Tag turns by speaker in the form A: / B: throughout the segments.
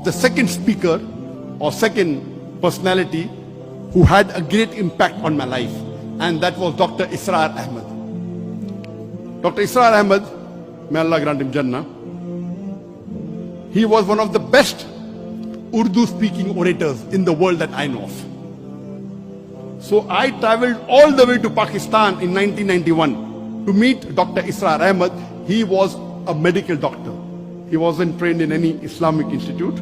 A: the second speaker or second personality who had a great impact on my life, and that was Dr. Israr Ahmad. Dr. Israr Ahmad, may Allah grant him Jannah, he was one of the best Urdu-speaking orators in the world that I know of. So I traveled all the way to Pakistan in 1991 to meet Dr. Israr Ahmad. He was a medical doctor. He wasn't trained in any Islamic institute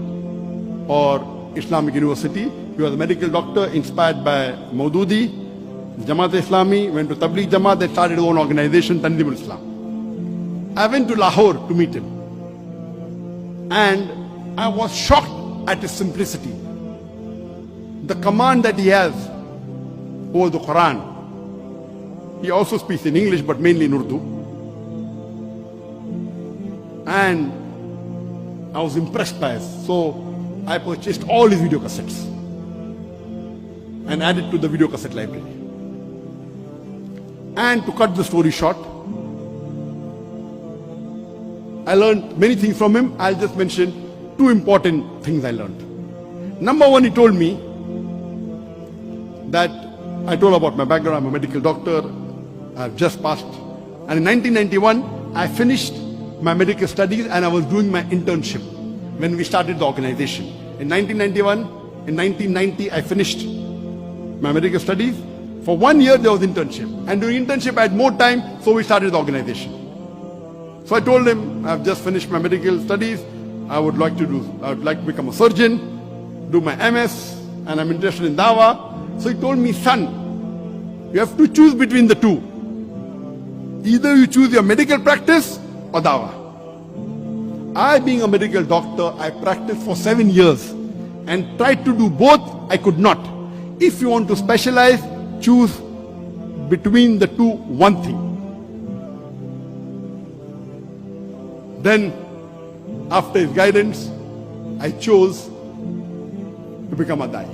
A: or Islamic university. He was a medical doctor inspired by Maududi, Jamaat Islami, went to Tabligh Jamaat, they started his own organization, Tanzimul Islam. I went to Lahore to meet him. And I was shocked at his simplicity. The command that he has over the Quran. He also speaks in English, but mainly in Urdu. And I was impressed by it. So I purchased all his video cassettes and added to the video cassette library. And to cut the story short, I learned many things from him. I'll just mention two important things I learned. Number one, he told me that I told about my background. I'm a medical doctor. I've just passed. And in 1991, I finished my medical studies and I was doing my internship when we started the organization. In 1991, in 1990, I finished my medical studies. For 1 year, there was internship. And during internship, I had more time, so we started the organization. So I told him, I've just finished my medical studies. I would like to become a surgeon, do my MS, and I'm interested in Dawah. So he told me, son, you have to choose between the two. Either you choose your medical practice or Dawah. I, being a medical doctor, I practiced for 7 years and tried to do both. I could not. If you want to specialize, choose between the two one thing. Then, after his guidance, I chose to become a Dai.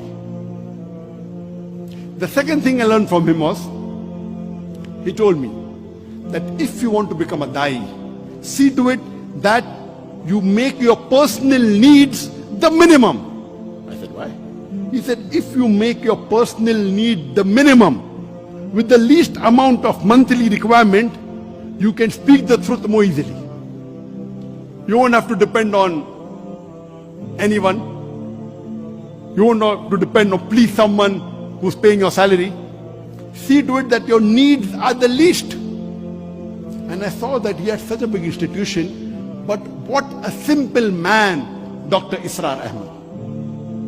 A: The second thing I learned from him was, he told me that if you want to become a Dai, see to it that you make your personal needs the minimum. I said, why? He said, if you make your personal need the minimum, with the least amount of monthly requirement, you can speak the truth more easily. You won't have to depend on anyone. You won't have to depend on please someone who's paying your salary. See to it that your needs are the least. And I saw that he had such a big institution, but what a simple man, Dr. Israr Ahmad.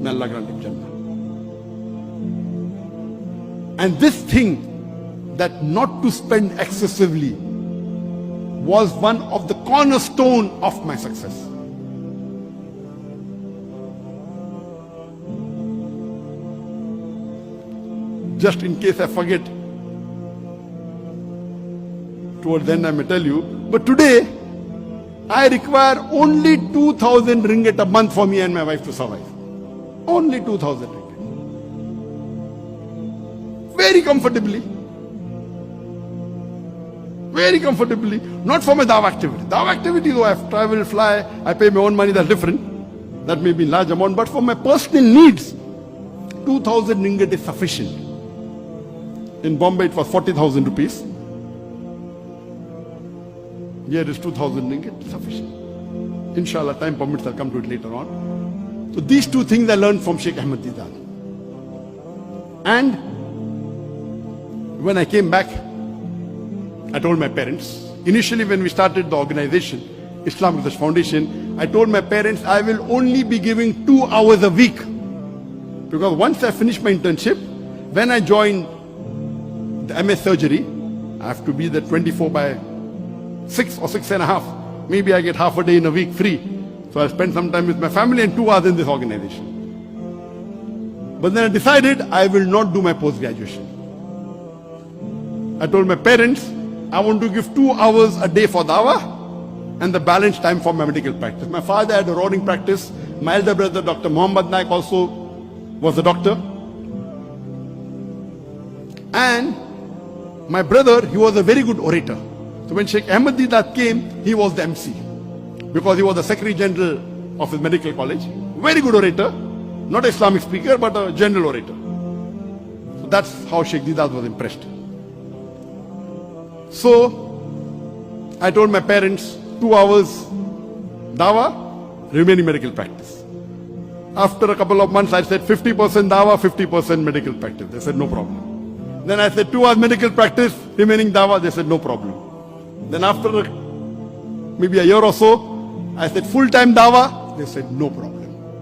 A: May Allah grant him Jannah. And this thing, that not to spend excessively, was one of the cornerstone of my success. Just in case I forget, towards the end I may tell you, but today I require only 2,000 ringgit a month for me and my wife to survive. Only 2,000 ringgit. Very comfortably. Very comfortably. Not for my Dawah activity. Dawah activity, though I have travel, fly, I pay my own money, that's different. That may be in large amount, but for my personal needs, 2,000 ringgit is sufficient. In Bombay it was 40,000 rupees. Here it is 2,000 ringgit, sufficient. Inshallah, time permits, I'll come to it later on. So these two things I learned from Sheikh Ahmad Deedat. And when I came back, I told my parents, initially when we started the organization, Islam Research Foundation, I told my parents I will only be giving 2 hours a week. Because once I finish my internship, when I join the MS surgery, I have to be there 24/6 or 6.5. Maybe I get half a day in a week free. So I spend some time with my family and 2 hours in this organization. But then I decided I will not do my post-graduation. I told my parents, I want to give 2 hours a day for Dawah and the balance time for my medical practice. My father had a roaring practice. My elder brother, Dr. Muhammad Naik, also was a doctor. And my brother, he was a very good orator. So when Sheikh Ahmad Deedat came, he was the MC. Because he was the Secretary General of his medical college. Very good orator. Not an Islamic speaker, but a general orator. So that's how Sheikh Deedat was impressed. So I told my parents, 2 hours dawa, remaining medical practice. After a couple of months, I said 50% dawa, 50% medical practice. They said no problem. Then I said 2 hours medical practice, remaining dawa. They said no problem. Then after maybe a year or so, I said full-time dawa. They said no problem.